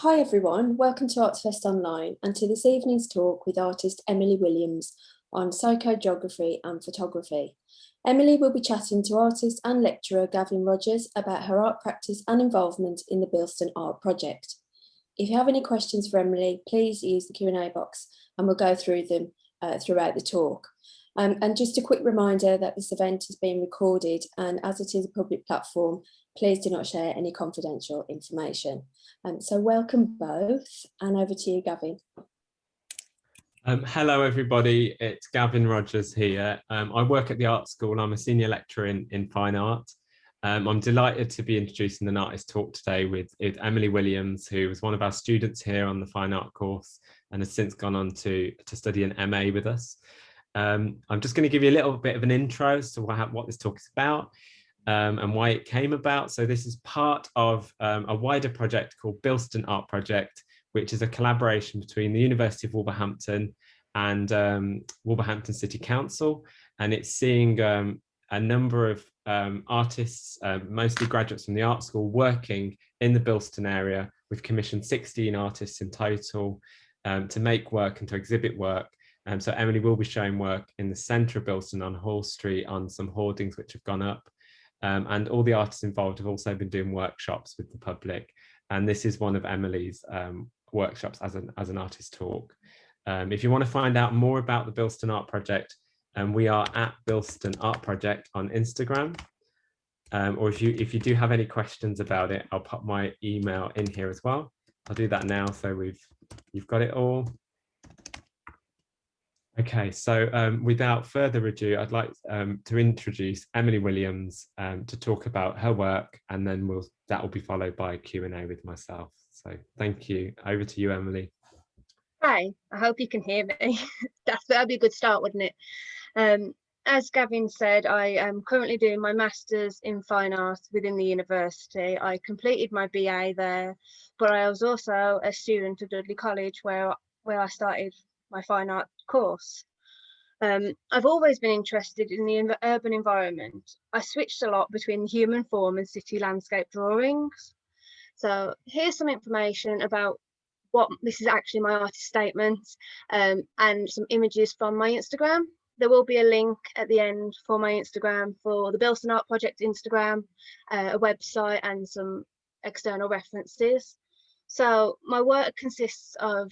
Hi everyone, welcome to Artsfest Online and to this evening's talk with artist Emily Williams on psychogeography and photography. Emily will be chatting to artist and lecturer Gavin Rogers about her art practice and involvement in the Bilston Art Project. If you have any questions for Emily, please use the Q&A box and we'll go through them throughout the talk. And just a quick reminder that this event is being recorded, and as it is a public platform, please do not share any confidential information. So welcome both, and over to you, Gavin. Hello everybody, it's Gavin Rogers here. I work at the art school. I'm a senior lecturer in fine art. I'm delighted to be introducing an artist talk today with Emily Williams, who was one of our students here on the fine art course and has since gone on to study an MA with us. I'm just going to give you a little bit of an intro as to what this talk is about and why it came about. So this is part of a wider project called Bilston Art Project, which is a collaboration between the University of Wolverhampton and Wolverhampton City Council. And it's seeing a number of artists, mostly graduates from the art school, working in the Bilston area. We've commissioned 16 artists in total to make work and to exhibit work. So Emily will be showing work in the centre of Bilston on Hall Street on some hoardings which have gone up. And all the artists involved have also been doing workshops with the public. And this is one of Emily's workshops as an artist talk. If you want to find out more about the Bilston Art Project, we are at Bilston Art Project on Instagram. Or if you do have any questions about it, I'll pop my email in here as well. I'll do that now, so you've got it all. Okay, so without further ado, I'd like to introduce Emily Williams to talk about her work, and then that will be followed by a Q&A with myself. So thank you. Over to you, Emily. Hi, I hope you can hear me. That'd be a good start, wouldn't it? As Gavin said, I am currently doing my Masters in Fine Art within the university. I completed my BA there, but I was also a student at Dudley College where I started my fine art course. I've always been interested in the urban environment. I switched a lot between the human form and city landscape drawings. So here's some information about this is actually my artist statement, and some images from my Instagram. There will be a link at the end for my Instagram, for the Bilston Art Project Instagram, a website and some external references. So my work consists of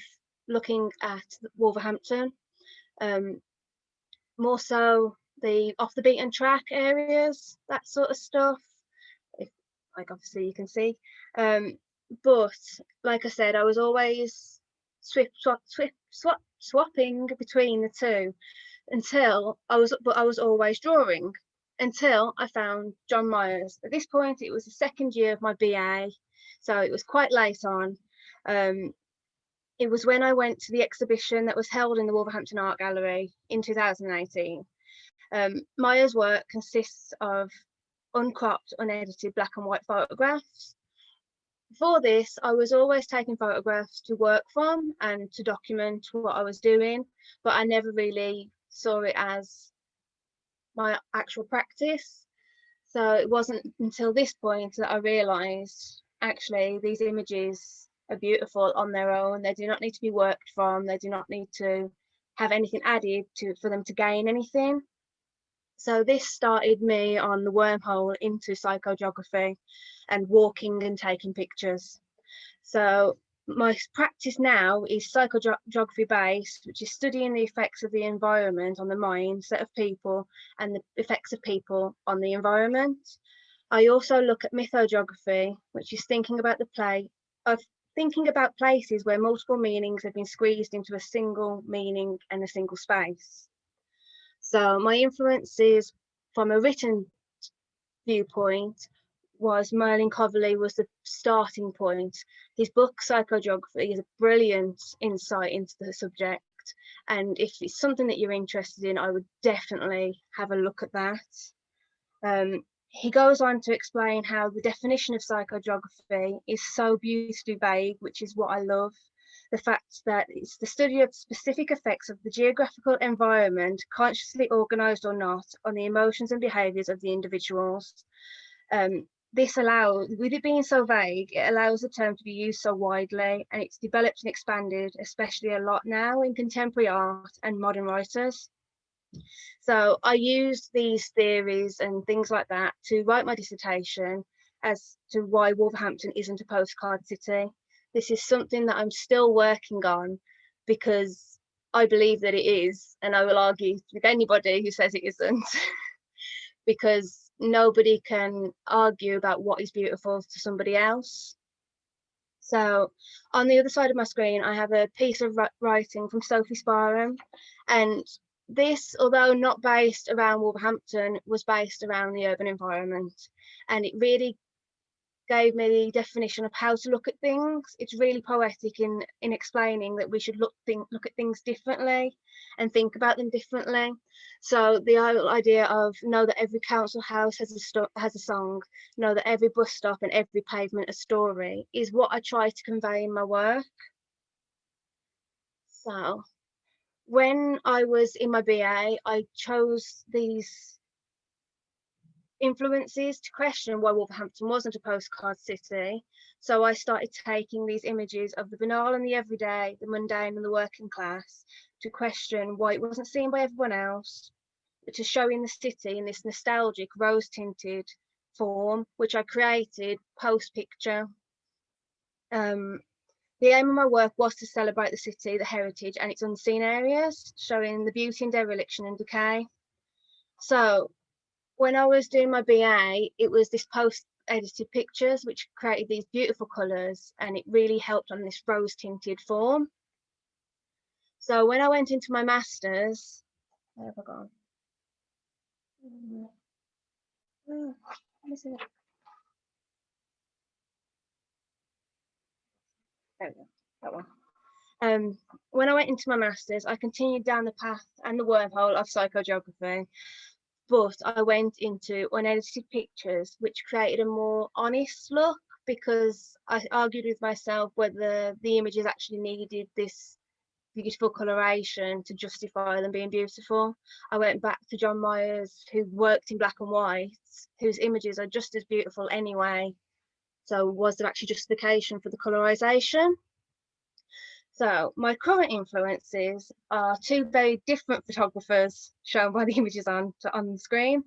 looking at Wolverhampton, more so the off the beaten track areas, that sort of stuff, like obviously you can see. But like I said, I was always swapping between the two until I was always drawing until I found John Myers. At this point, it was the second year of my BA, so it was quite late on. It was when I went to the exhibition that was held in the Wolverhampton Art Gallery in 2018. Myers' work consists of uncropped, unedited black and white photographs. Before this, I was always taking photographs to work from and to document what I was doing, but I never really saw it as my actual practice. So it wasn't until this point that I realised actually these images are beautiful on their own. They do not need to be worked from. They do not need to have anything added for them to gain anything. So this started me on the wormhole into psychogeography and walking and taking pictures. So my practice now is psychogeography based, which is studying the effects of the environment on the mindset of people and the effects of people on the environment. I also look at mythogeography, which is thinking about places where multiple meanings have been squeezed into a single meaning and a single space. So my influences from a written viewpoint was Merlin Coverley was the starting point. His book Psychogeography is a brilliant insight into the subject, and if it's something that you're interested in, I would definitely have a look at that. He goes on to explain how the definition of psychogeography is so beautifully vague, which is what I love. The fact that it's the study of specific effects of the geographical environment, consciously organised or not, on the emotions and behaviours of the individuals. this allows, with it being so vague, it allows the term to be used so widely, and it's developed and expanded, especially a lot now in contemporary art and modern writers. So I used these theories and things like that to write my dissertation as to why Wolverhampton isn't a postcard city. This is something that I'm still working on because I believe that it is, and I will argue with anybody who says it isn't, because nobody can argue about what is beautiful to somebody else. So on the other side of my screen, I have a piece of writing from Sophie Sparham, and this, although not based around Wolverhampton, was based around the urban environment, and it really gave me the definition of how to look at things. It's really poetic in explaining that we should look at things differently and think about them differently. So the whole idea of know that every council house has a song, know that every bus stop and every pavement a story, is what I try to convey in my work. So when I was in my BA, I chose these influences to question why Wolverhampton wasn't a postcard city. So I started taking these images of the banal and the everyday, the mundane and the working class, to question why it wasn't seen by everyone else, to showing the city in this nostalgic rose-tinted form, which I created post-picture. The aim of my work was to celebrate the city, the heritage and its unseen areas, showing the beauty and dereliction and decay. So when I was doing my BA, it was this post-edited pictures which created these beautiful colours, and it really helped on this rose-tinted form. So when I went into my master's, where have I gone? There we go, that one. When I went into my master's, I continued down the path and the wormhole of psychogeography, but I went into unedited pictures, which created a more honest look, because I argued with myself whether the images actually needed this beautiful coloration to justify them being beautiful. I went back to John Myers, who worked in black and white, whose images are just as beautiful anyway. So was there actually justification for the colorization? So my current influences are two very different photographers shown by the images on the screen.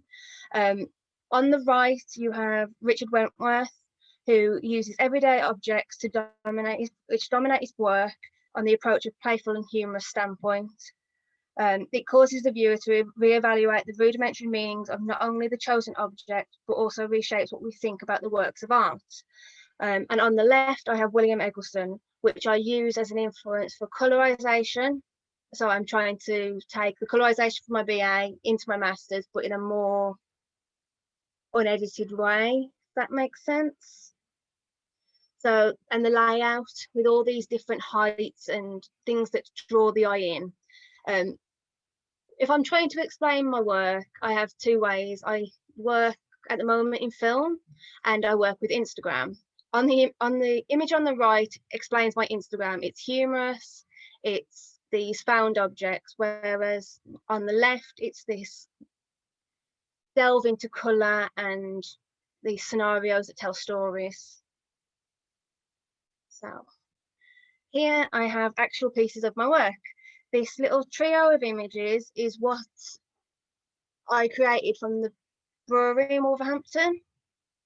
On the right, you have Richard Wentworth, who uses everyday objects to dominate his work on the approach of playful and humorous standpoint. It causes the viewer to reevaluate the rudimentary meanings of not only the chosen object, but also reshapes what we think about the works of art. And on the left, I have William Eggleston, which I use as an influence for colorization. So I'm trying to take the colorization from my BA into my master's, but in a more unedited way, if that makes sense. So, and the layout with all these different heights and things that draw the eye in. If I'm trying to explain my work, I have two ways. I work at the moment in film, and I work with Instagram. On the image on the right explains my Instagram. It's humorous, it's these found objects, whereas on the left, it's this delve into colour and these scenarios that tell stories. So here I have actual pieces of my work. This little trio of images is what I created from the brewery in Wolverhampton.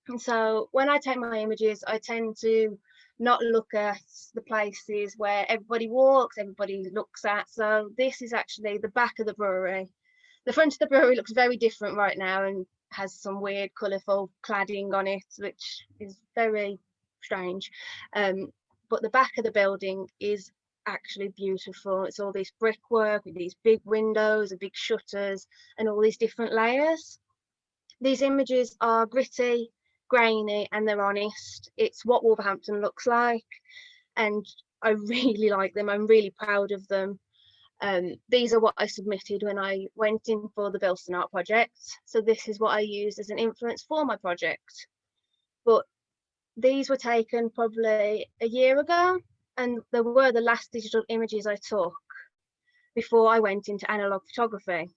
And so when I take my images, I tend to not look at the places where everybody walks, everybody looks at. So this is actually the back of the brewery. The front of the brewery looks very different right now and has some weird colourful cladding on it, which is very strange. But the back of the building is actually beautiful. It's all this brickwork with these big windows and big shutters and all these different layers. These images are gritty, grainy, and they're honest. It's what Wolverhampton looks like, and I really like them. I'm really proud of them. These are what I submitted when I went in for the Bilston Art Project. So this is what I used as an influence for my project. But these were taken probably a year ago, and they were the last digital images I took before I went into analog photography.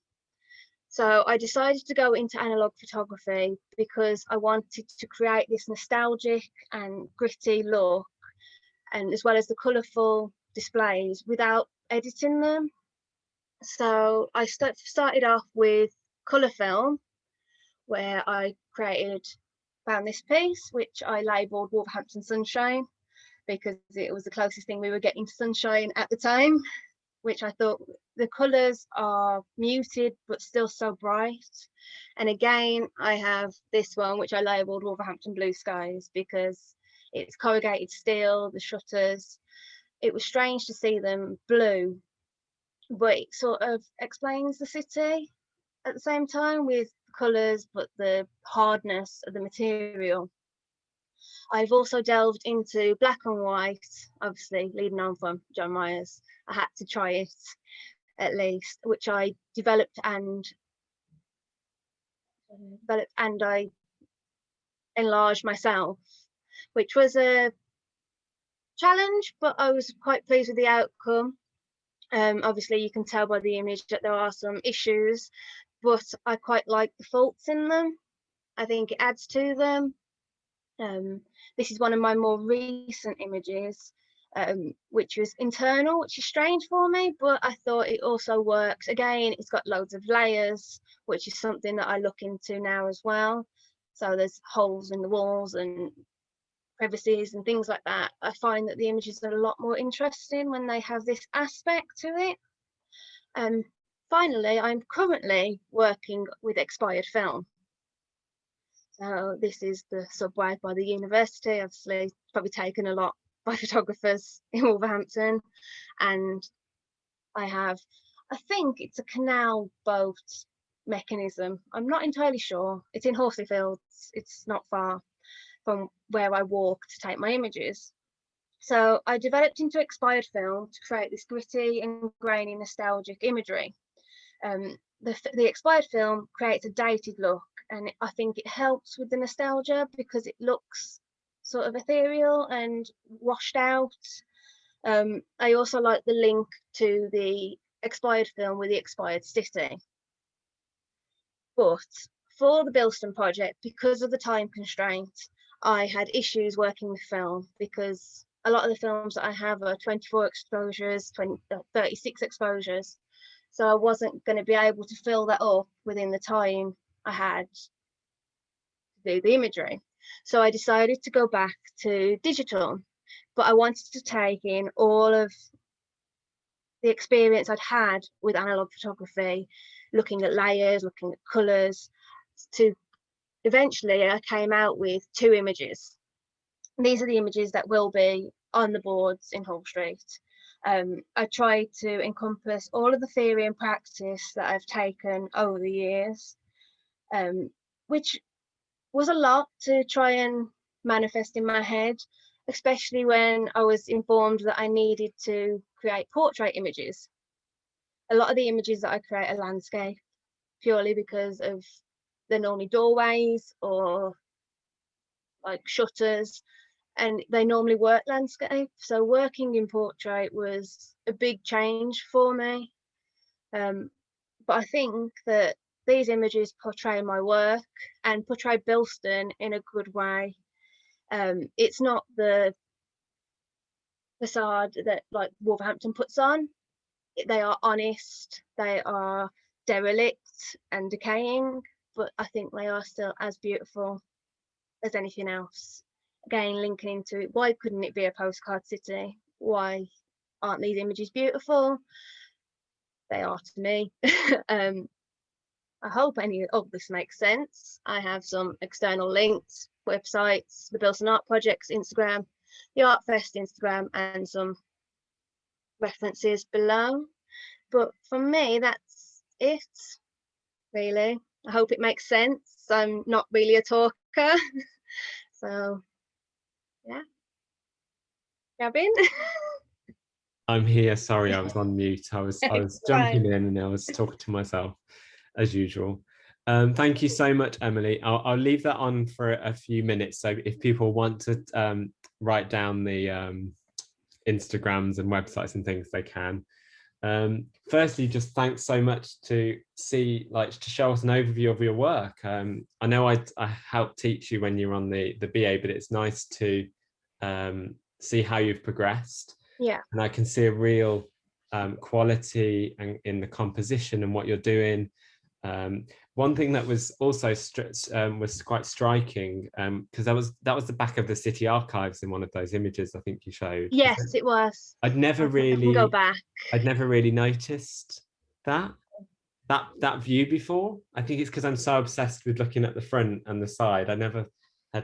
So I decided to go into analog photography because I wanted to create this nostalgic and gritty look, and as well as the colourful displays without editing them. So I started off with colour film, where I found this piece, which I labelled Wolverhampton Sunshine, because it was the closest thing we were getting to sunshine at the time, which I thought the colours are muted but still so bright. And again, I have this one, which I labelled Wolverhampton Blue Skies, because it's corrugated steel, the shutters. It was strange to see them blue, but it sort of explains the city at the same time with colours, but the hardness of the material. I've also delved into black and white, obviously leading on from John Myers. I had to try it at least, which I developed and I enlarged myself, which was a challenge, but I was quite pleased with the outcome. Obviously you can tell by the image that there are some issues, but I quite like the faults in them. I think it adds to them. This is one of my more recent images, which was internal, which is strange for me, but I thought it also works. Again, it's got loads of layers, which is something that I look into now as well. So there's holes in the walls and crevices and things like that. I find that the images are a lot more interesting when they have this aspect to it. Finally, I'm currently working with expired film. So this is the subway by the university, obviously probably taken a lot by photographers in Wolverhampton. And I think it's a canal boat mechanism. I'm not entirely sure. It's in Horsley Fields. It's not far from where I walk to take my images. So I developed into expired film to create this gritty and grainy nostalgic imagery. The expired film creates a dated look, and I think it helps with the nostalgia because it looks sort of ethereal and washed out. I also like the link to the expired film with the expired city. But for the Bilston project, because of the time constraint, I had issues working with film because a lot of the films that I have are 24 exposures, 36 exposures. So I wasn't going to be able to fill that up within the time I had to do the imagery. So I decided to go back to digital, but I wanted to take in all of the experience I'd had with analog photography, looking at layers, looking at colours, to eventually I came out with 2 images. These are the images that will be on the boards in Hall Street. I tried to encompass all of the theory and practice that I've taken over the years, which was a lot to try and manifest in my head, especially when I was informed that I needed to create portrait images. A lot of the images that I create are landscape, purely because of they're normally doorways or like shutters, and they normally work landscape. So working in portrait was a big change for me. But I think that these images portray my work and portray Bilston in a good way. It's not the facade that like Wolverhampton puts on. They are honest, they are derelict and decaying, but I think they are still as beautiful as anything else. Again, linking into it, why couldn't it be a postcard city? Why aren't these images beautiful? They are to me. I hope any of this makes sense. I have some external links, websites, the Bilston Art Project's Instagram, the Artsfest Instagram, and some references below. But for me, that's it, really. I hope it makes sense. I'm not really a talker. So, yeah. Gavin? I'm here. Sorry, I was on mute. I was jumping in and I was talking to myself as usual. Thank you so much, Emily. I'll leave that on for a few minutes. So if people want to write down the Instagrams and websites and things, they can. Firstly, just thanks so much to show us an overview of your work. I know I helped teach you when you're on the BA, but it's nice to see how you've progressed. Yeah. And I can see a real quality in the composition and what you're doing. One thing that was also was quite striking, because that was the back of the city archives in one of those images I think you showed. Yes, it was. I'd never really go back. I'd never really noticed that view before. I think it's because I'm so obsessed with looking at the front and the side. I never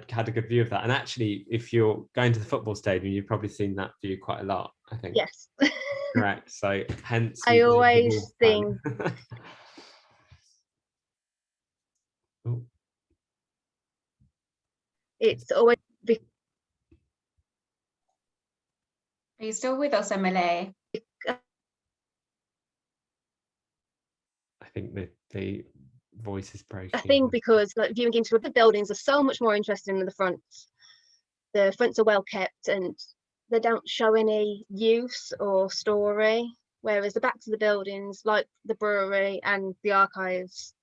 had a good view of that. And actually, if you're going to the football stadium, you've probably seen that view quite a lot, I think. Yes. Correct. So hence I always think Oh. it's always. Are you still with us, Emily? I think the voice is breaking. I think because like viewing into the buildings are so much more interesting than the fronts. The fronts are well kept and they don't show any use or story, whereas the backs of the buildings, like the brewery and the archives,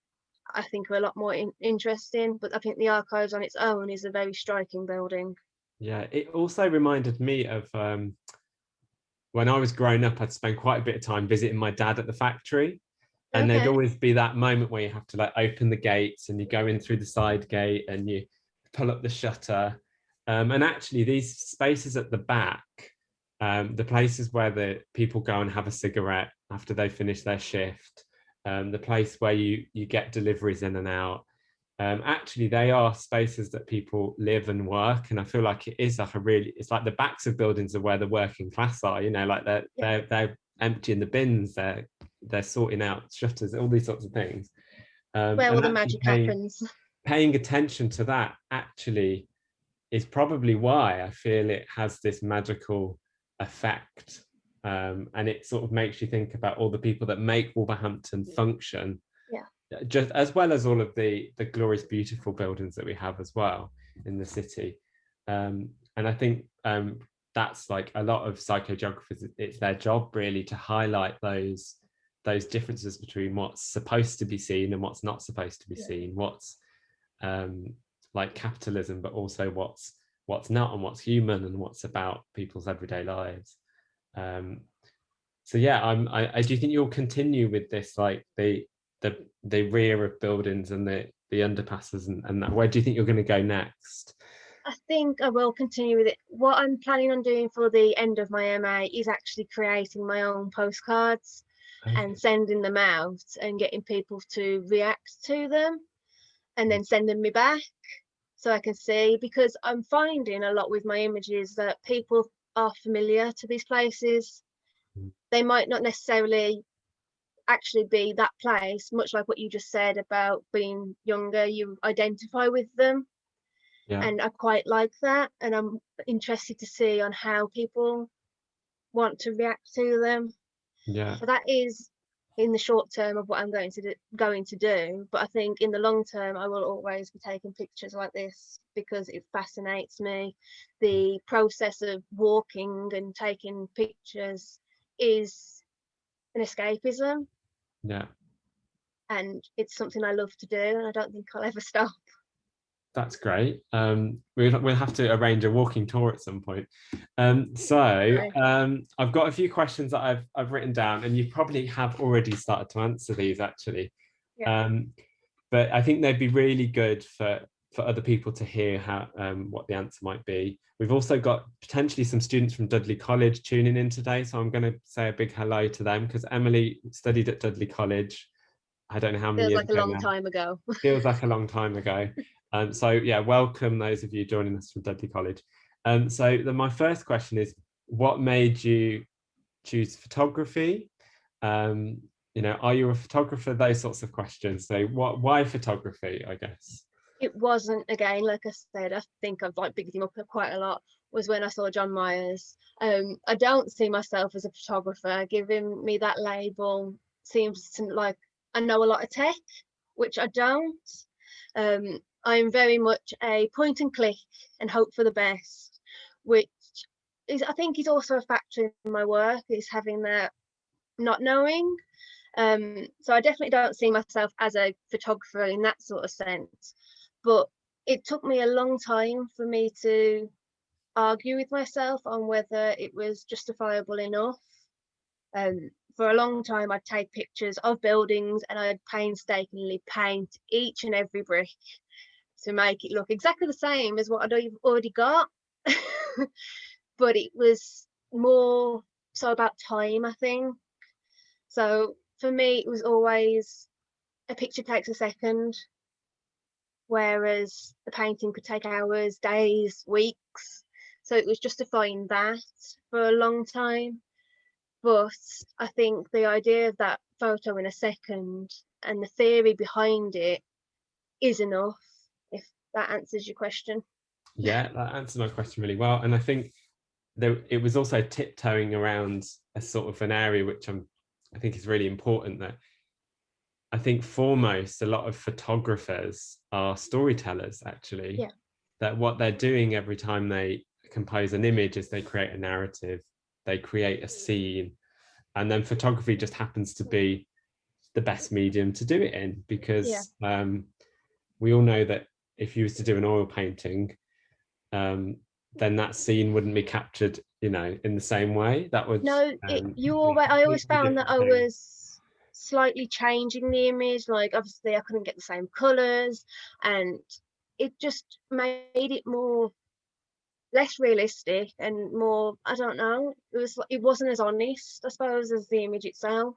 I think are a lot more interesting. But I think the archives on its own is a very striking building. Yeah, it also reminded me of when I was growing up, I'd spend quite a bit of time visiting my dad at the factory. And there'd always be that moment where you have to like open the gates and you go in through the side gate and you pull up the shutter. And actually these spaces at the back, the places where the people go and have a cigarette after they finish their shift, the place where you get deliveries in and out, actually they are spaces that people live and work. And I feel like it is like it's like the backs of buildings are where the working class are, you know, like they're emptying the bins, they're sorting out shutters, all these sorts of things. Where all the magic happens. Paying attention to that actually is probably why I feel it has this magical effect. And it sort of makes you think about all the people that make Wolverhampton function. Yeah. Just as well as all of the glorious, beautiful buildings that we have as well in the city. And I think that's like a lot of psychogeographers, it's their job really to highlight those differences between what's supposed to be seen and what's not supposed to be seen, what's like capitalism, but also what's not, and what's human, and what's about people's everyday lives. So yeah, I do think you'll continue with this, like the rear of buildings and the underpasses and that. Where do you think you're going to go next? I think I will continue with it. What I'm planning on doing for the end of my MA is actually creating my own postcards and sending them out and getting people to react to them and then sending me back so I can see, because I'm finding a lot with my images that people are familiar to these places. They might not necessarily actually be that place, much like what you just said about being younger, you identify with them. Yeah. And I quite like that, and I'm interested to see on how people want to react to them. Yeah. So that is in the short term of what I'm going to do, but I think in the long term I will always be taking pictures like this because it fascinates me. The process of walking and taking pictures is an escapism. Yeah. And it's something I love to do, and I don't think I'll ever stop. That's great. We'll have to arrange a walking tour at some point. I've got a few questions that I've written down, and you probably have already started to answer these actually. Yeah. But I think they'd be really good for other people to hear how what the answer might be. We've also got potentially some students from Dudley College tuning in today, so I'm going to say a big hello to them because Emily studied at Dudley College. I don't know how many years ago. Feels like a long time ago. Feels like a long time ago. So yeah, welcome those of you joining us from Dudley College. So my first question is, what made you choose photography? You know, are you a photographer? Those sorts of questions. So why photography, I guess? It wasn't, again, like I said, I think I've like bigged him up quite a lot, was when I saw John Myers. I don't see myself as a photographer. Giving me that label seems to like I know a lot of tech, which I don't. I'm very much a point and click and hope for the best, which is, I think, is also a factor in my work, is having that not knowing. So I definitely don't see myself as a photographer in that sort of sense, but it took me a long time for me to argue with myself on whether it was justifiable enough. For a long time, I'd take pictures of buildings and I'd painstakingly paint each and every brick to make it look exactly the same as what I'd already got. But it was more so about time, I think. So for me, it was always a picture takes a second, whereas the painting could take hours, days, weeks. So it was justifying that for a long time. But I think the idea of that photo in a second and the theory behind it is enough, if that answers your question. Yeah, that answered my question really well. And I think it was also tiptoeing around a sort of an area which I think is really important, that I think foremost a lot of photographers are storytellers, actually. Yeah. That what they're doing every time they compose an image is they create a narrative, they create a scene, and then photography just happens to be the best medium to do it in, because we all know that if you was to do an oil painting, then that scene wouldn't be captured, you know, in the same way. That would I always found that I was slightly changing the image. Like, obviously I couldn't get the same colors, and it just made it more less realistic and more, I don't know, it wasn't as honest, I suppose, as the image itself,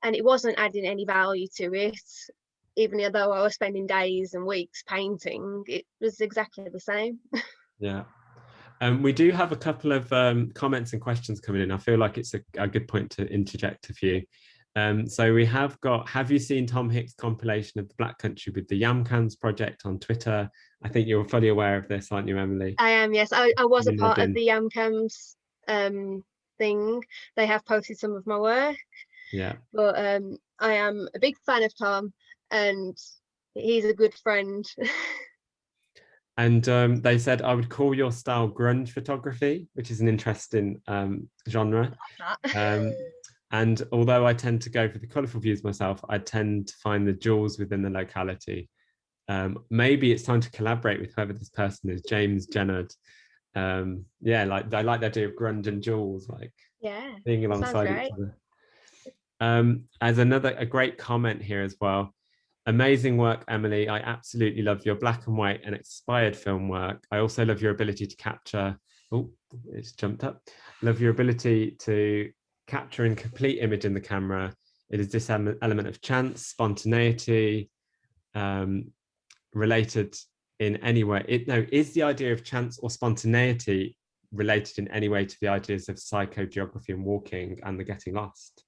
and it wasn't adding any value to it. Even though I was spending days and weeks painting, it was exactly the same. Yeah. We do have a couple of comments and questions coming in. I feel like it's a good point to interject a few. So we have you seen Tom Hicks' compilation of the Black Country with the Yam Cans project on Twitter? I think you're fully aware of this, aren't you, Emily? I am, yes. I was a part of the Yam Cans thing. They have posted some of my work. Yeah. But I am a big fan of Tom, and he's a good friend. And they said I would call your style grunge photography, which is an interesting genre. And although I tend to go for the colourful views myself, I tend to find the jewels within the locality. Maybe it's time to collaborate with whoever this person is, James Jennard. Yeah, like I like the idea of grunge and jewels, like being alongside each other. As a great comment here as well. Amazing work, Emily. I absolutely love your black and white and expired film work. I also love your ability to capture. Oh, it's jumped up. Love your ability to capture and complete image in the camera. It is this element of chance, spontaneity, related in any way. Is the idea of chance or spontaneity related in any way to the ideas of psychogeography and walking and the getting lost?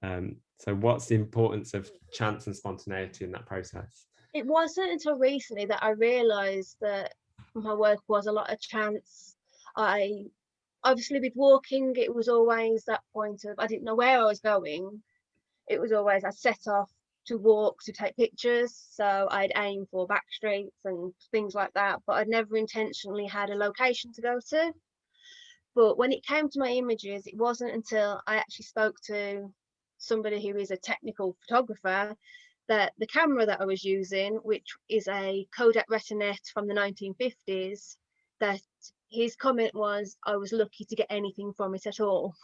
So what's the importance of chance and spontaneity in that process? It wasn't until recently that I realised that my work was a lot of chance. Obviously with walking, it was always that point of I didn't know where I was going. It was always I set off to walk, to take pictures, so I'd aim for back streets and things like that, but I'd never intentionally had a location to go to. But when it came to my images, it wasn't until I actually spoke to somebody who is a technical photographer that the camera that I was using, which is a Kodak Retinette from the 1950s, that his comment was I was lucky to get anything from it at all.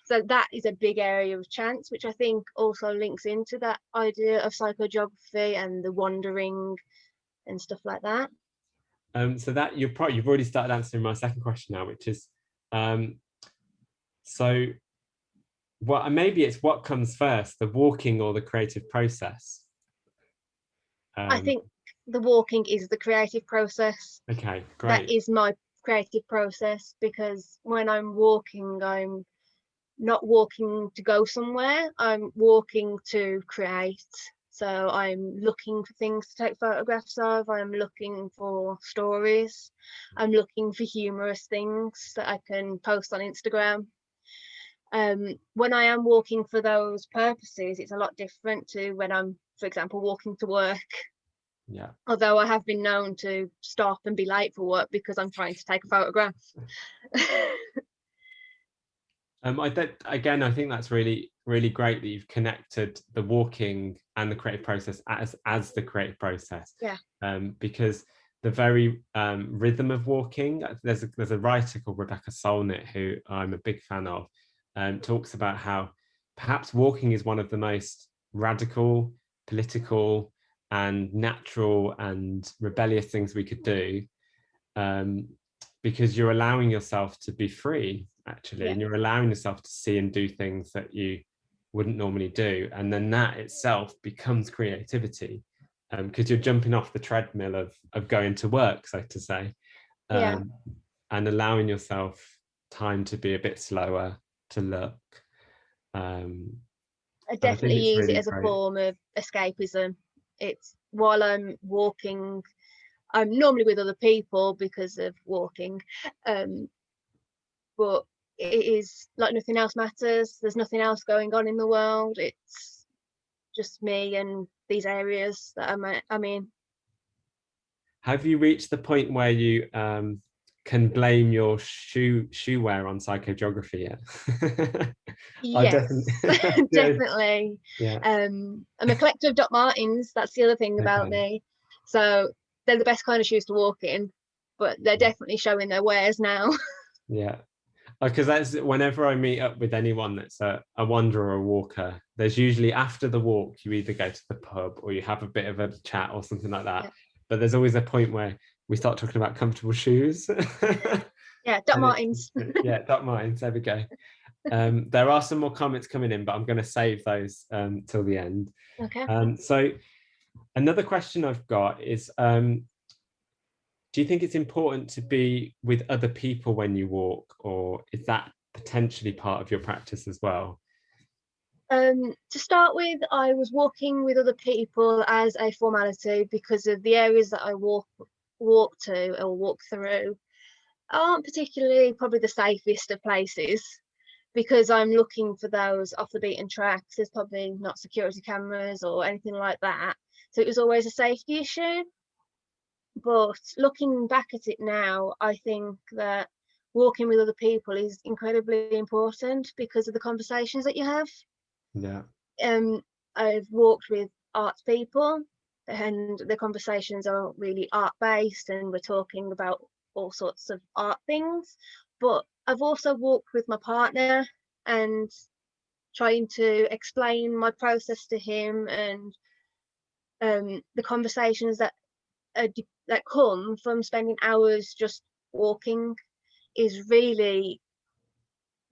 So that is a big area of chance, which I think also links into that idea of psychogeography and the wandering and stuff like that. So that you've already started answering my second question now, which is maybe it's what comes first, the walking or the creative process? I think the walking is the creative process. Okay, great. That is my creative process, because when I'm walking, I'm not walking to go somewhere, I'm walking to create. So I'm looking for things to take photographs of, I'm looking for stories, I'm looking for humorous things that I can post on Instagram. When I am walking for those purposes, it's a lot different to when I'm, for example, walking to work. Yeah. Although I have been known to stop and be late for work because I'm trying to take a photograph. I think that's really, really great that you've connected the walking and the creative process as the creative process. Yeah. Because the very rhythm of walking, there's a writer called Rebecca Solnit, who I'm a big fan of, talks about how perhaps walking is one of the most radical, political, and natural and rebellious things we could do, because you're allowing yourself to be free, actually, Yeah. and you're allowing yourself to see and do things that you wouldn't normally do, and then that itself becomes creativity, because you're jumping off the treadmill of going to work, so to say, Yeah. and allowing yourself time to be a bit slower, to look. I And I think definitely it's use it really as a great. form of escapism. It's while I'm walking, I'm normally with other people because of walking, but it is like nothing else matters. There's nothing else going on in the world. It's just me and these areas that I'm in. Have you reached the point where you can blame your shoe wear on psychogeography yet? I Yes, definitely. Good. definitely. Yeah. I'm a collector of Doc Martens. That's the other thing about Okay. me. So they're the best kind of shoes to walk in, but they're definitely showing their wares now. Yeah. Because that's whenever I meet up with anyone that's a wanderer or a walker, there's usually after the walk, you either go to the pub or you have a bit of a chat or something like that. Yeah. But there's always a point where we start talking about comfortable shoes. Yeah, Doc Martens. Yeah, Doc Martens, there we go. There are some more comments coming in, but I'm going to save those till the end. Okay. So another question I've got is, do you think it's important to be with other people when you walk, or is that potentially part of your practice as well? To start with, I was walking with other people as a formality because of the areas that I walk to or walk through aren't particularly probably the safest of places, because I'm looking for those off the beaten tracks. There's probably not security cameras or anything like that. So it was always a safety issue. But looking back at it now, I think that walking with other people is incredibly important because of the conversations that you have. Yeah. I've walked with arts people and the conversations are really art based and we're talking about all sorts of art things. But I've also walked with my partner and trying to explain my process to him, and the conversations that come from spending hours just walking is really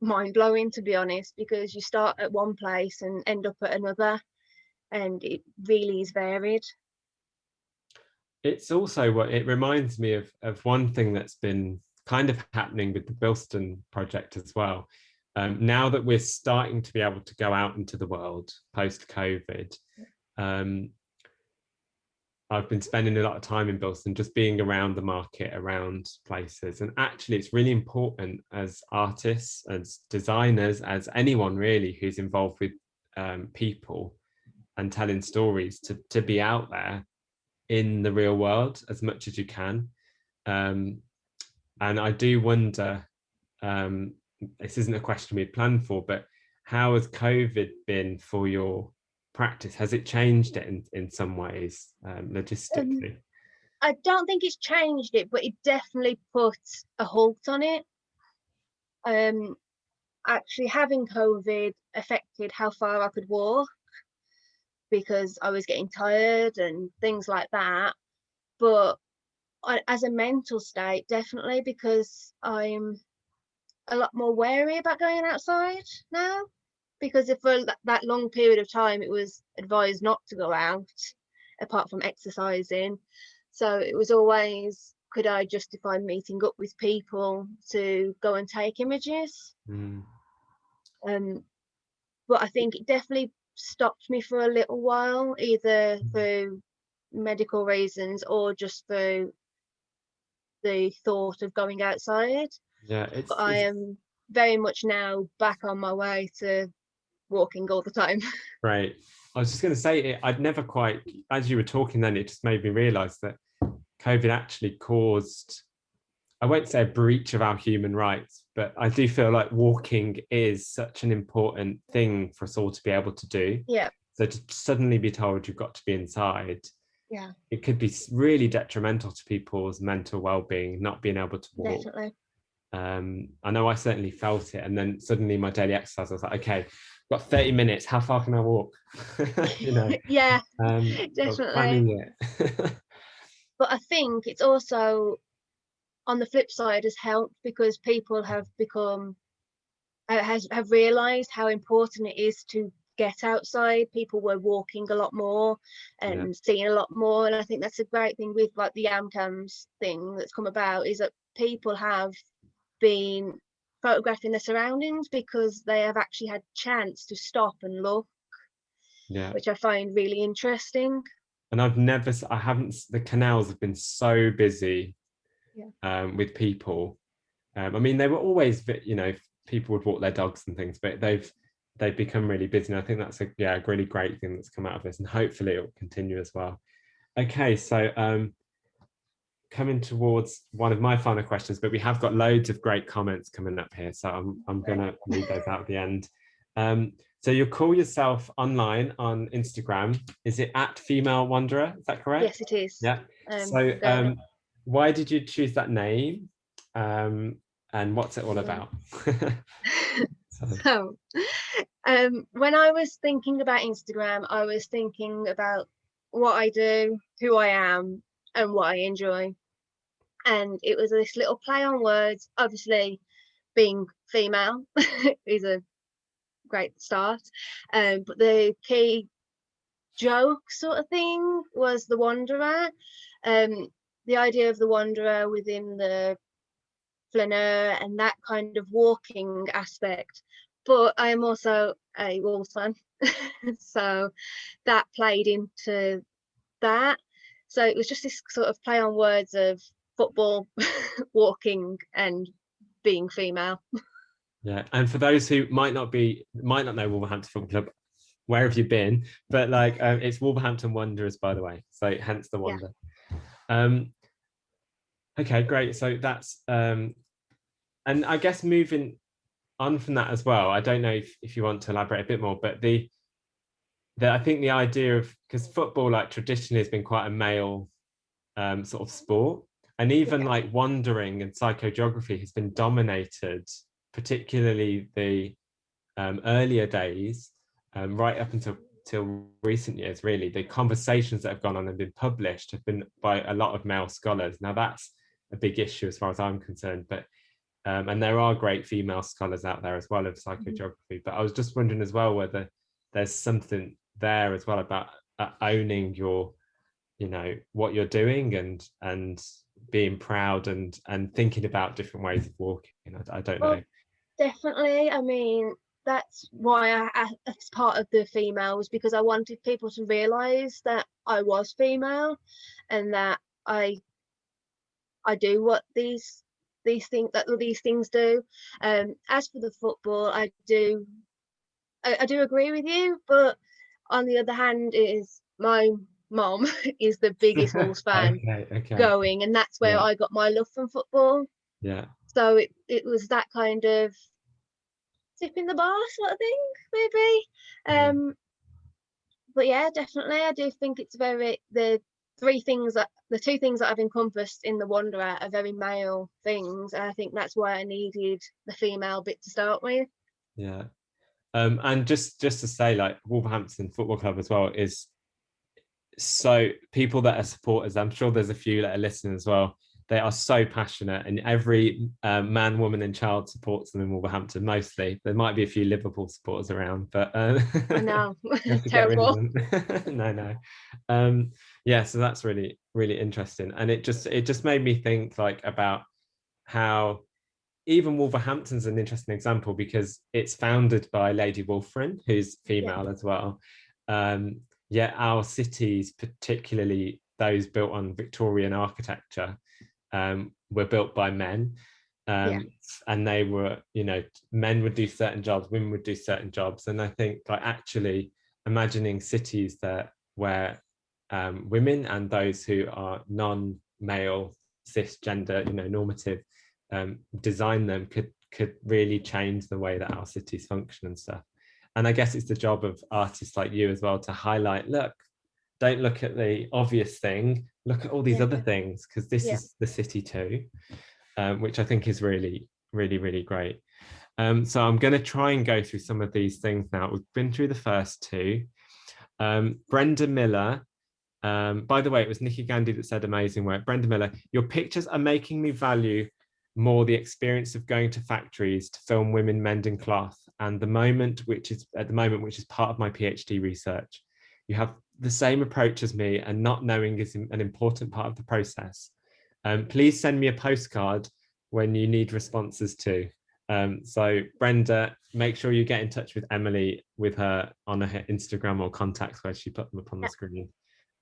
mind-blowing, to be honest, because you start at one place and end up at another, and it really is varied. It's also what it reminds me of one thing that's been kind of happening with the Bilston project as well. Now that we're starting to be able to go out into the world post-COVID, I've been spending a lot of time in Bilston, just being around the market, around places. And actually, it's really important as artists, as designers, as anyone really who's involved with people and telling stories to be out there in the real world as much as you can. And I do wonder, this isn't a question we planned for, but how has COVID been for your practice? Has it changed it in some ways, logistically? I don't think it's changed it, but it definitely put a halt on it. Actually having COVID affected how far I could walk because I was getting tired and things like that. But as a mental state, definitely, because I'm a lot more wary about going outside now, because if for that long period of time it was advised not to go out apart from exercising, so it was always, could I justify meeting up with people to go and take images? But I think it definitely stopped me for a little while, either through medical reasons or just through the thought of going outside. Yeah, But I am very much now back on my way to walking all the time. Right. I was just going to say, I'd never quite, as you were talking then, it just made me realise that COVID actually caused I won't say a breach of our human rights, but I do feel like walking is such an important thing for us all to be able to do. Yeah. So to suddenly be told you've got to be inside, Yeah, it could be really detrimental to people's mental well-being, not being able to walk. definitely. I know I certainly felt it, and then suddenly my daily exercise, I was like, okay, I've got 30 minutes, how far can I walk? You know, Yeah, sort of definitely. planning it. But I think it's also, on the flip side, has helped because people have become have realized how important it is to get outside. People were walking a lot more and seeing a lot more, and I think that's a great thing with like the Yamcams thing that's come about, is that people have been photographing their surroundings because they have actually had chance to stop and look, which I find really interesting. And I haven't, the canals have been so busy with people. I mean, they were always, you know, people would walk their dogs and things, but they've become really busy. And I think that's a really great thing that's come out of this, and hopefully it will continue as well. Okay, so coming towards one of my final questions, but we have got loads of great comments coming up here, so I'm gonna read those out at the end. So you call yourself online on Instagram, is it at Female Wanderer, is that correct? Yes, it is. Yeah. So why did you choose that name, and what's it all about? So when I was thinking about Instagram, I was thinking about what I do, who I am, and what I enjoy. And it was this little play on words. Obviously, being female is a great start. But the key joke sort of thing was the wanderer. The idea of the wanderer within the flaneur and that kind of walking aspect. But I am also a Wolves fan, so that played into that. So it was just this sort of play on words of football, walking, and being female. Yeah, and for those who might not know Wolverhampton Football Club, where have you been? But like, it's Wolverhampton Wanderers, by the way, so hence the wonder. Okay, great. So that's and I guess moving on from that as well, I don't know if you want to elaborate a bit more, but I think the idea of, because football like traditionally has been quite a male sort of sport, and even like wandering and psychogeography has been dominated, particularly the earlier days, right up until recent years, really. The conversations that have gone on and been published have been by a lot of male scholars. Now that's a big issue as far as I'm concerned, but and there are great female scholars out there as well of psychogeography. But I was just wondering as well whether there's something there as well about owning your, you know, what you're doing and being proud and thinking about different ways of walking. I don't know. Definitely. I mean, that's why I as part of the females, because I wanted people to realise that I was female and that I do what these things do. As for the football, I do agree with you, but on the other hand, is my mom is the biggest Wolves fan going, and that's where I got my love from football. Yeah. So it was that kind of tipping the bar sort of thing, maybe. But yeah, definitely, I do think it's the two things that I've encompassed in the Wanderer are very male things, and I think that's why I needed the female bit to start with. Yeah. And just to say, like, Wolverhampton Football Club as well is, so people that are supporters, I'm sure there's a few that are listening as well, they are so passionate, and every man, woman and child supports them in Wolverhampton. Mostly there might be a few Liverpool supporters around, but I know. Terrible. No. Yeah, so that's really, really interesting, and it just made me think like about how even Wolverhampton's an interesting example, because it's founded by Lady Wolfram, who's female as well. Yet our cities, particularly those built on Victorian architecture, were built by men, and they were, you know, men would do certain jobs, women would do certain jobs, and I think like actually imagining cities where women and those who are non-male cisgender, normative design them could really change the way that our cities function and stuff. And I guess it's the job of artists like you as well to highlight, look, don't look at the obvious thing, look at all these other things, because this is the city too, which I think is really, really, really great. So I'm going to try and go through some of these things now. We've been through the first two. Brenda Miller, by the way, it was Nikki Gandhi that said amazing work. Brenda Miller, your pictures are making me value more the experience of going to factories to film women mending cloth, and the moment which is part of my PhD research. You have the same approach as me, and not knowing is an important part of the process. Please send me a postcard when you need responses too. So Brenda, make sure you get in touch with Emily with her on her Instagram or contacts where she put them up on the screen.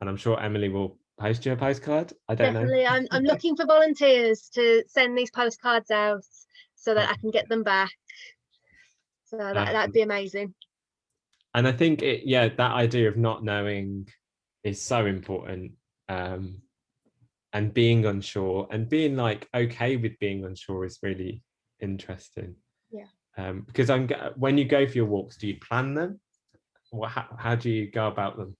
And I'm sure Emily will post you a postcard. I don't know. I'm looking for volunteers to send these postcards out so that I can get them back. So that'd be amazing. And I think that idea of not knowing is so important. And being unsure and being like okay with being unsure is really interesting. Yeah. Because when you go for your walks, do you plan them? Or how do you go about them?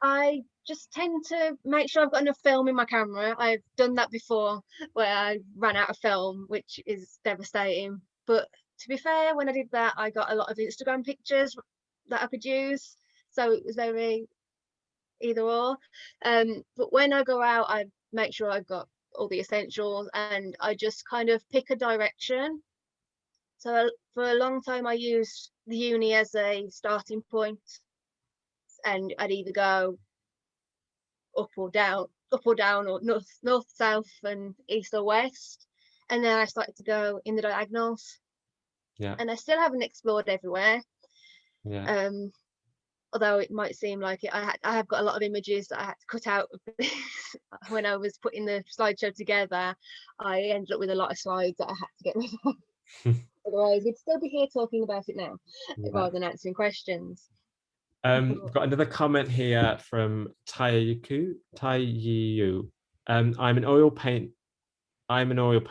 I just tend to make sure I've got enough film in my camera. I've done that before where I ran out of film, which is devastating. But to be fair, when I did that, I got a lot of Instagram pictures that I could use. So it was very either or. But when I go out, I make sure I've got all the essentials and I just kind of pick a direction. So for a long time, I used the uni as a starting point, and I'd either go up or down, or north, south, and east or west. And then I started to go in the diagonals. Yeah. And I still haven't explored everywhere. Yeah. Although it might seem like it, I have got a lot of images that I had to cut out of this. When I was putting the slideshow together, I ended up with a lot of slides that I had to get rid of. Otherwise, we'd still be here talking about it now, rather than answering questions. We've got another comment here from Taiyu. I'm an oil painting. I'm an oil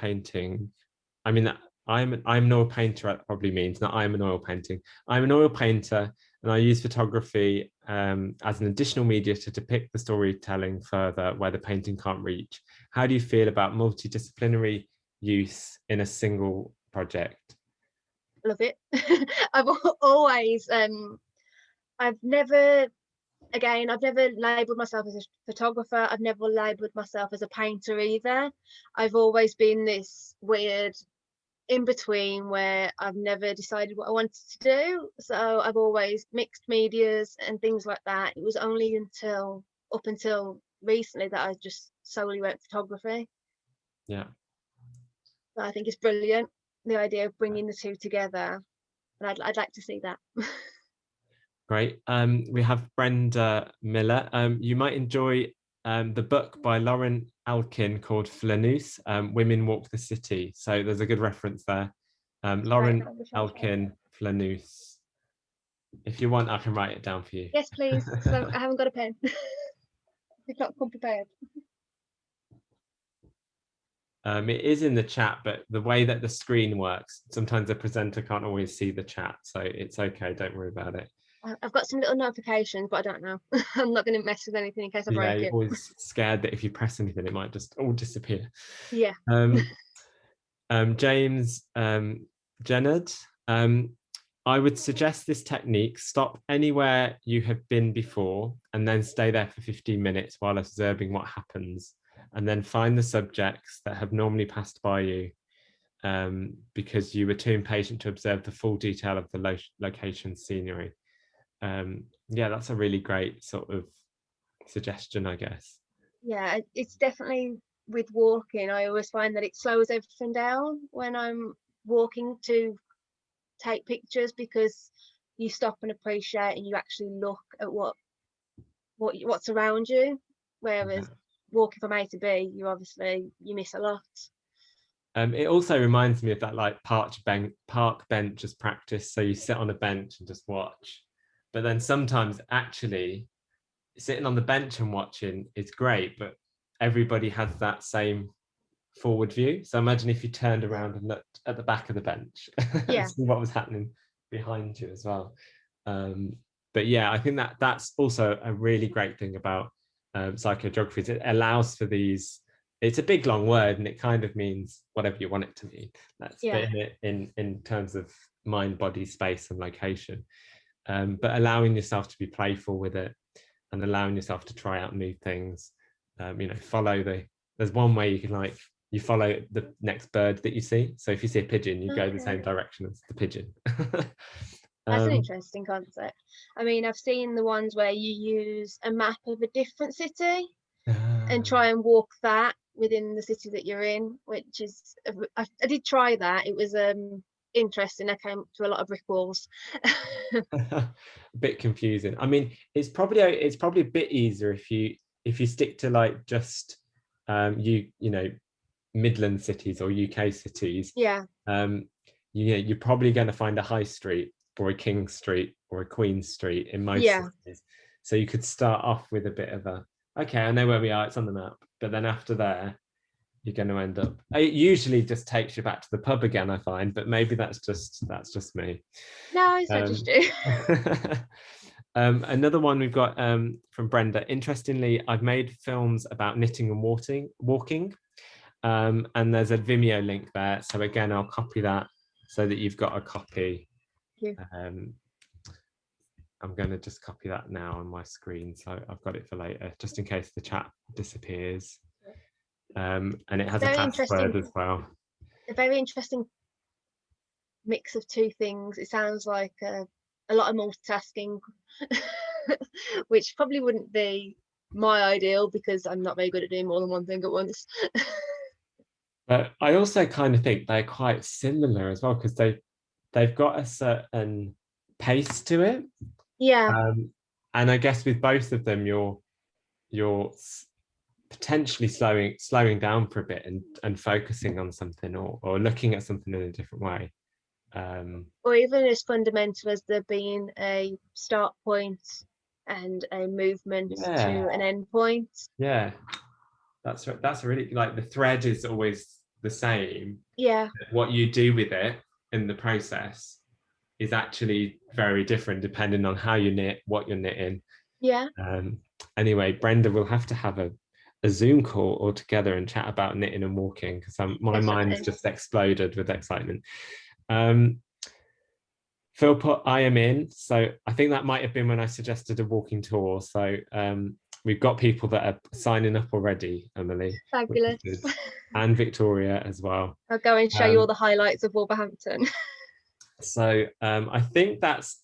painter. That probably means that I'm an oil painting. I'm an oil painter, and I use photography as an additional media to depict the storytelling further where the painting can't reach. How do you feel about multidisciplinary use in a single project? Love it. I've always, I've never labelled myself as a photographer. I've never labelled myself as a painter either. I've always been this weird in between where I've never decided what I wanted to do. So I've always mixed medias and things like that. It was only up until recently that I just solely went photography. Yeah. So I think it's brilliant, the idea of bringing the two together, and I'd like to see that. Great. We have Brenda Miller. You might enjoy the book by Lauren Alkin called Flanus, Women Walk the City. So there's a good reference there. Lauren Alkin, Flanus. If you want, I can write it down for you. Yes, please. So I haven't got a pen. It's not come prepared. It is in the chat, but the way that the screen works, sometimes the presenter can't always see the chat. So it's okay, don't worry about it. I've got some little notifications, but I don't know. I'm not going to mess with anything in case I break it. You're always scared that if you press anything, it might just all disappear. Yeah. James Jennard, I would suggest this technique. Stop anywhere you have been before and then stay there for 15 minutes while observing what happens, and then find the subjects that have normally passed by you because you were too impatient to observe the full detail of the location scenery. Yeah, that's a really great sort of suggestion, I guess. Yeah, it's definitely with walking. I always find that it slows everything down when I'm walking to take pictures, because you stop and appreciate and you actually look at what's around you. Whereas walking from A to B, you miss a lot. It also reminds me of that like park bench as practice. So you sit on a bench and just watch. But then sometimes actually sitting on the bench and watching is great, but everybody has that same forward view. So imagine if you turned around and looked at the back of the bench, Yeah. see what was happening behind you as well. But yeah, I think that's also a really great thing about psychogeography. Is it allows for these. It's a big long word, and it kind of means whatever you want it to mean. That's in terms of mind, body, space, and location. But allowing yourself to be playful with it, and allowing yourself to try out new things. Follow there's one way you can you follow the next bird that you see. So if you see a pigeon, you go the same direction as the pigeon. That's an interesting concept. I mean, I've seen the ones where you use a map of a different city and try and walk that within the city that you're in, which is, I did try that. It was interesting. I came to a lot of brick walls. A bit confusing. I mean, it's probably a bit easier if you stick to just Midland cities or UK cities. Yeah. You're probably going to find a high street or a King Street or a Queen Street in most cities. So you could start off with a bit of okay, I know where we are, it's on the map. But then after there, you're going to end up, it usually just takes you back to the pub again, I find, but maybe that's just me. No, it's not just you. Another one we've got from Brenda. Interestingly, I've made films about knitting and walking. And there's a Vimeo link there. So again, I'll copy that so that you've got a copy. I'm going to just copy that now on my screen, so I've got it for later, just in case the chat disappears. And it has a password as well. A very interesting mix of two things. It sounds like a lot of multitasking, which probably wouldn't be my ideal because I'm not very good at doing more than one thing at once. But I also kind of think they're quite similar as well, because they've got a certain pace to it. Yeah. And I guess with both of them, you're potentially slowing down for a bit and focusing on something or looking at something in a different way. Or even as fundamental as there being a start point and a movement to an end point. Yeah, that's really, the thread is always the same. Yeah. What you do with it in the process is actually very different depending on how you knit, what you're knitting. Yeah. Anyway, Brenda, we'll have to have a Zoom call all together and chat about knitting and walking, because my mind's just exploded with excitement. Phil put I am in, so I think that might have been when I suggested a walking tour. So we've got people that are signing up already, Emily. Fabulous. And Victoria as well. I'll go and show you all the highlights of Wolverhampton. So I think that's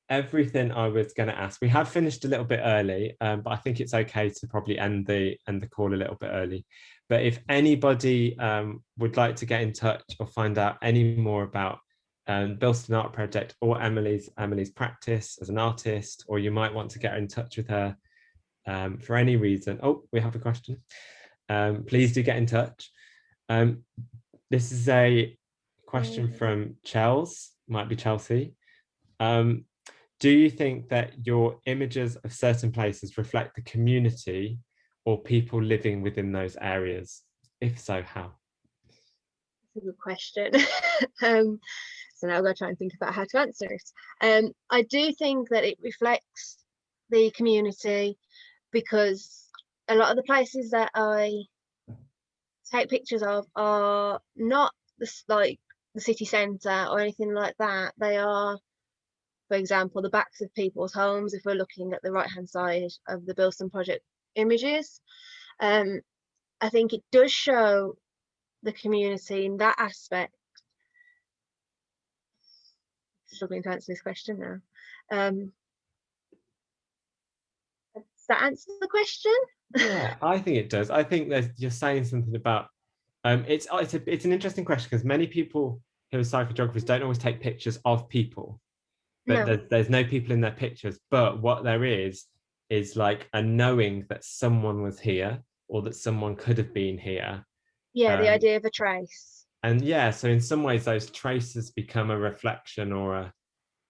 everything I was going to ask. We have finished a little bit early, but I think it's okay to probably end the call a little bit early. But if anybody would like to get in touch or find out any more about Bilston Art Project or Emily's practice as an artist, or you might want to get in touch with her for any reason. Oh, we have a question. Please do get in touch. This is a question from Chelsea, might be Chelsea. Do you think that your images of certain places reflect the community or people living within those areas? If so, how? That's a good question. So now I've got to try and think about how to answer it. I do think that it reflects the community, because a lot of the places that I take pictures of are not like the city centre or anything like that. They are, for example, the backs of people's homes, if we're looking at the right hand side of the Bilston Project images. I think it does show the community in that aspect. Struggling to answer this question now. Does that answer the question? Yeah, I think it does. I think you're saying something about it's an interesting question, because many people who are psychogeographers don't always take pictures of people, but there's no people in their pictures. But what there is like a knowing that someone was here, or that someone could have been here. Yeah, the idea of a trace. And yeah, so in some ways those traces become a reflection or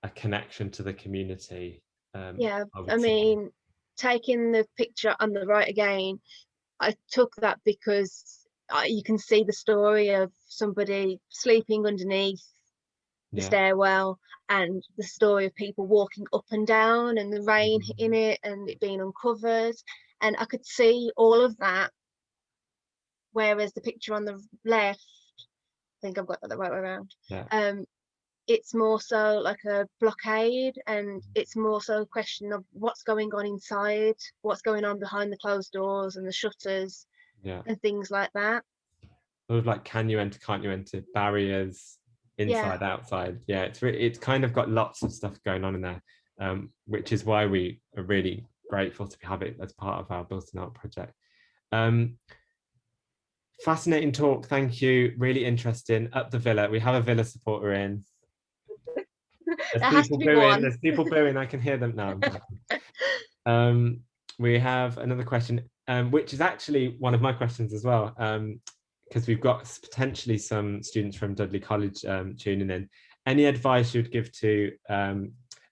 a connection to the community. Yeah, I mean, taking the picture on the right again, I took that because you can see the story of somebody sleeping underneath the stairwell, and the story of people walking up and down, and the rain hitting it and it being uncovered, and I could see all of that. Whereas the picture on the left, I think I've got that the right way around. It's more so like a blockade, and it's more so a question of what's going on inside, what's going on behind the closed doors and the shutters, and things like that. Sort of like, can you enter, can't you enter, barriers, inside, outside. It's kind of got lots of stuff going on in there, which is why we are really grateful to have it as part of our Bilston Art Project. Fascinating talk, thank you, really interesting. Up the villa, we have a villa supporter in. There's people booing, I can hear them now. We have another question, which is actually one of my questions as well, because we've got potentially some students from Dudley College tuning in. Any advice you would give to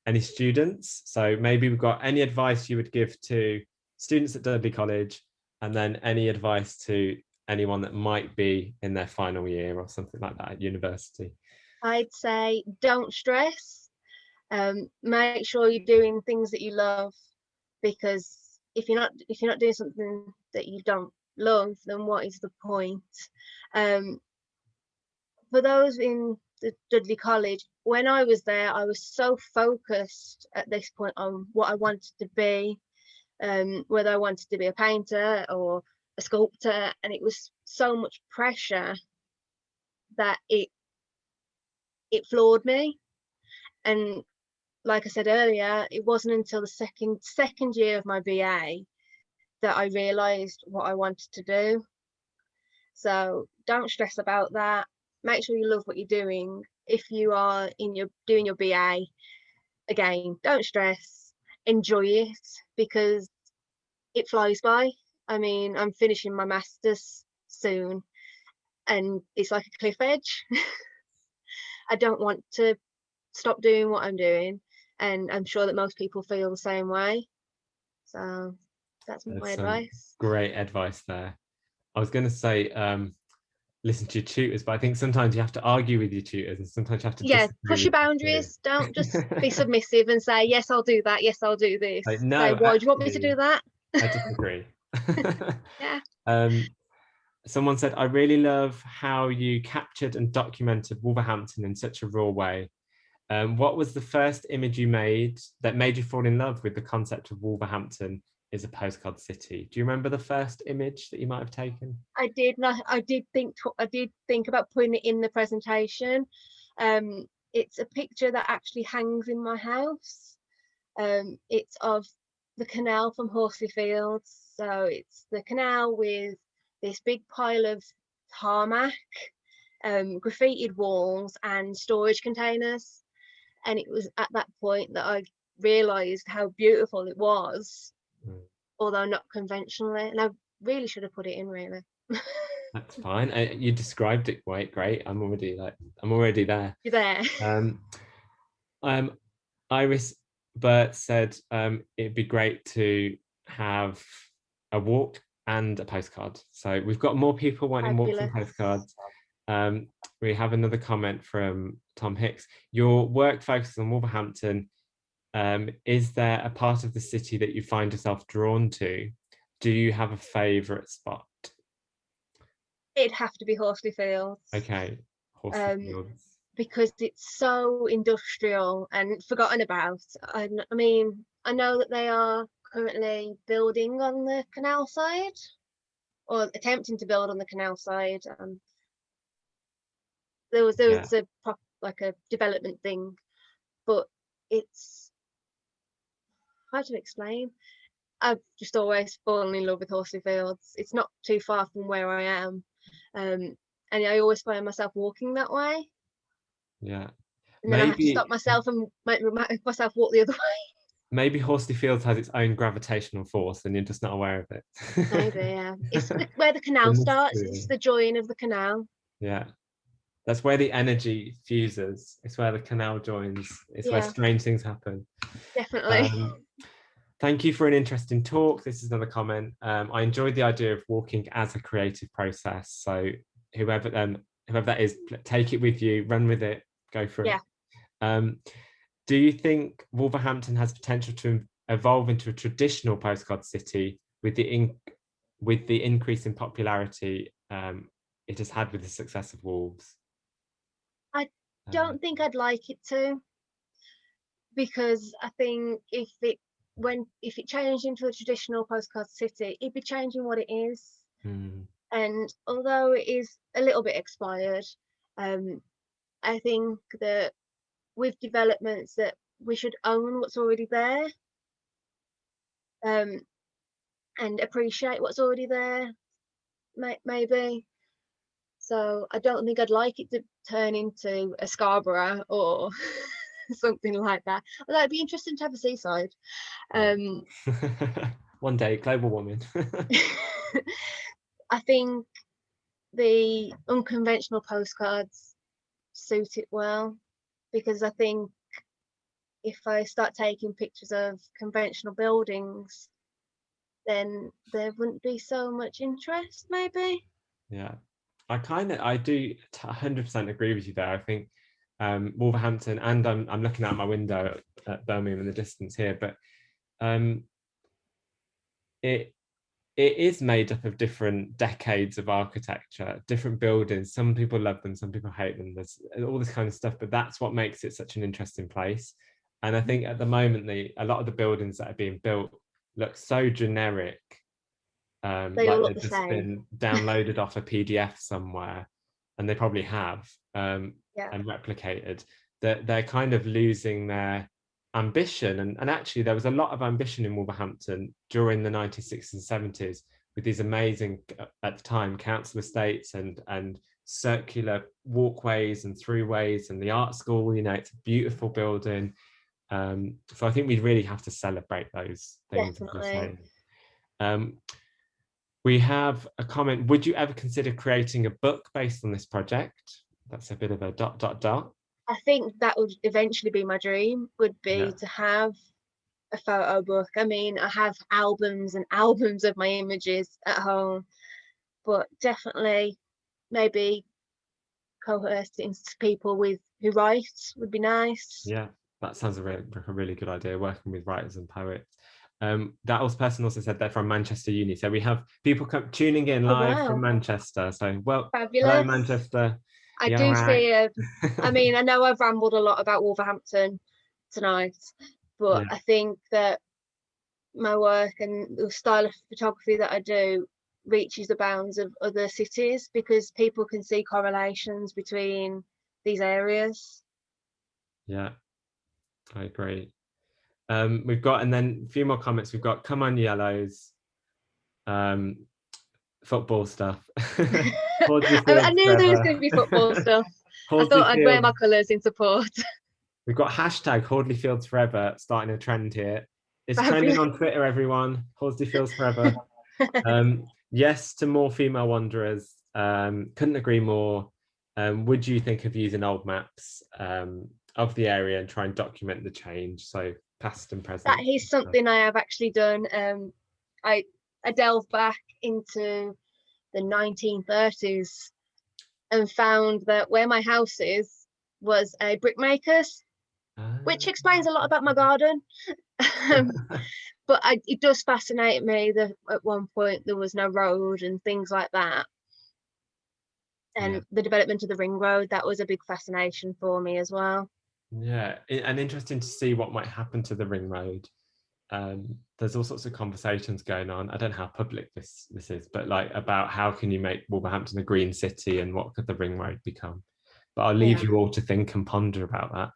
any students? So maybe we've got any advice you would give to students at Dudley College, and then any advice to anyone that might be in their final year or something like that at university. I'd say don't stress. Make sure you're doing things that you love, because if you're not doing something that you don't love, then what is the point? For those in the Dudley College, when I was there, I was so focused at this point on what I wanted to be, whether I wanted to be a painter or a sculptor, and it was so much pressure that it floored me. And like I said earlier, it wasn't until the second year of my BA that I realised what I wanted to do. So don't stress about that. Make sure you love what you're doing. If you are doing your BA, again, don't stress, enjoy it, because it flies by. I mean, I'm finishing my master's soon, and it's like a cliff edge. I don't want to stop doing what I'm doing, and I'm sure that most people feel the same way. So that's my advice. Great advice there. I was going to say listen to your tutors, but I think sometimes you have to argue with your tutors, and sometimes you have to push your boundaries. Don't just be submissive and say, yes, I'll do that, yes, I'll do this. Like, no, say, why do you want me to do that? I disagree. Yeah. Someone said, I really love how you captured and documented Wolverhampton in such a raw way. What was the first image you made that made you fall in love with the concept of Wolverhampton is a postcard city? Do you remember the first image that you might have taken? I did think about putting it in the presentation. It's a picture that actually hangs in my house. It's of the canal from Horsley Fields. So it's the canal with this big pile of tarmac, graffitied walls and storage containers. And it was at that point that I realised how beautiful it was, although not conventionally. And I really should have put it in, really. That's fine. You described it quite great. I'm already there. You're there. Iris Burt said it'd be great to have a walk and a postcard. So we've got more people wanting walks and postcards. We have another comment from Tom Hicks. Your work focuses on Wolverhampton. Is there a part of the city that you find yourself drawn to? Do you have a favourite spot? It'd have to be Horsley Fields. Okay, Horsley Fields. Because it's so industrial and forgotten about. I mean, I know that they are currently building on the canal side, or attempting to build on the canal side. There was a development thing, but it's hard to explain. I've just always fallen in love with Horsley Fields. It's not too far from where I am, and I always find myself walking that way. Yeah. And then I have to stop myself and make myself walk the other way. Maybe Horsley Fields has its own gravitational force and you're just not aware of it. Maybe, yeah. It's where the canal starts. It's the join of the canal. Yeah. That's where the energy fuses. It's where the canal joins. It's where strange things happen. Definitely. Thank you for an interesting talk. This is another comment. I enjoyed the idea of walking as a creative process. So whoever that is, take it with you, run with it, go for it. Do you think Wolverhampton has potential to evolve into a traditional postcard city with the increase in popularity it has had with the success of Wolves? I don't think I'd like it to, because I think if it changed into a traditional postcard city, it'd be changing what it is. And although it is a little bit expired, I think that with developments that we should own what's already there, and appreciate what's already there, maybe. So I don't think I'd like it to turn into a Scarborough or something like that. Although it'd be interesting to have a seaside. One day, global warming. I think the unconventional postcards suit it well, because I think if I start taking pictures of conventional buildings, then there wouldn't be so much interest, maybe. Yeah, I do 100% agree with you there. I think Wolverhampton, and I'm looking out my window at Birmingham in the distance here, but it is made up of different decades of architecture, different buildings. Some people love them, some people hate them. There's all this kind of stuff, but that's what makes it such an interesting place. And I think at the moment, a lot of the buildings that are being built look so generic, They all look they've the just same. been downloaded off a PDF somewhere, and they probably have, and replicated. That they're kind of losing their ambition, and actually there was a lot of ambition in Wolverhampton during the 1960s and 70s with these amazing, at the time, council estates and circular walkways and throughways, and the art school, it's a beautiful building. So I think we really have to celebrate those things. Definitely. We have a comment: would you ever consider creating a book based on this project? That's a bit of a ... I think that would eventually be my dream, would be to have a photo book. I mean, I have albums and albums of my images at home, but definitely maybe coercing people who write would be nice. Yeah, that sounds a really good idea, working with writers and poets. That person also said they're from Manchester Uni, so we have people tuning in live from Manchester. So, fabulous. Hello Manchester. I do see. I mean, I know I've rambled a lot about Wolverhampton tonight, but I think that my work and the style of photography that I do reaches the bounds of other cities, because people can see correlations between these areas. Yeah, I agree. We've got, and then a few more comments. We've got come on yellows, football stuff. I knew there was going to be football stuff. I thought I'd wear my colours in support. We've got hashtag Horsley Fields Forever starting a trend here. It's trending on Twitter, everyone. Horsley Fields Forever. Yes to more female wanderers. Couldn't agree more. Would you think of using old maps of the area and try and document the change? So past and present. That is something I have actually done. I delved back into the 1930s and found that where my house is was a brickmaker's, which explains a lot about my garden. But it does fascinate me that at one point there was no road and things like that. And the development of the ring road, that was a big fascination for me as well. Yeah, and interesting to see what might happen to the ring road. There's all sorts of conversations going on. I don't know how public this is, but like about how can you make Wolverhampton a green city and what could the ring road become? But I'll leave you all to think and ponder about that.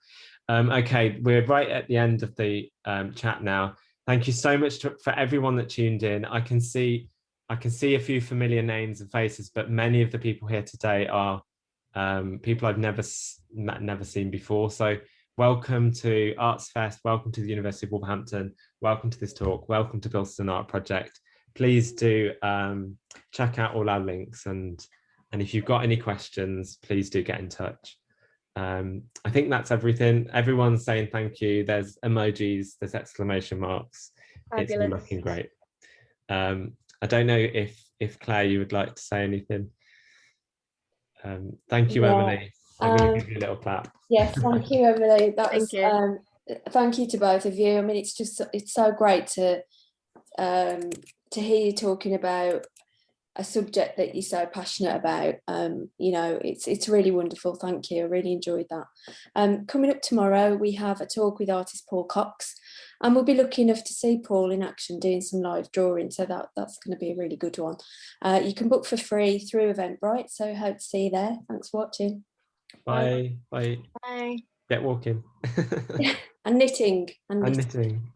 Okay, we're right at the end of the chat now. Thank you so much for everyone that tuned in. I can see a few familiar names and faces, but many of the people here today are people I've never seen before. So welcome to Artsfest, welcome to the University of Wolverhampton, welcome to this talk, welcome to Bilston Art Project. Please do check out all our links, and if you've got any questions, please do get in touch. I think that's everything. Everyone's saying thank you. There's emojis, there's exclamation marks. It's Fabulous. looking great. I don't know if Claire, you would like to say anything. Thank you, Yeah, Emily. I'm going to give you a little clap. Yes, thank you, Emily. That Thank was you. thank you to both of you. I mean, it's so great to hear you talking about a subject that you're so passionate about. You know, it's really wonderful. Thank you. I really enjoyed that. Coming up tomorrow, we have a talk with artist Paul Cox, and we'll be lucky enough to see Paul in action doing some live drawing. So that's going to be a really good one. You can book for free through Eventbrite. So hope to see you there. Thanks for watching. Bye. Bye. Bye. Get walking. And knitting. And knitting.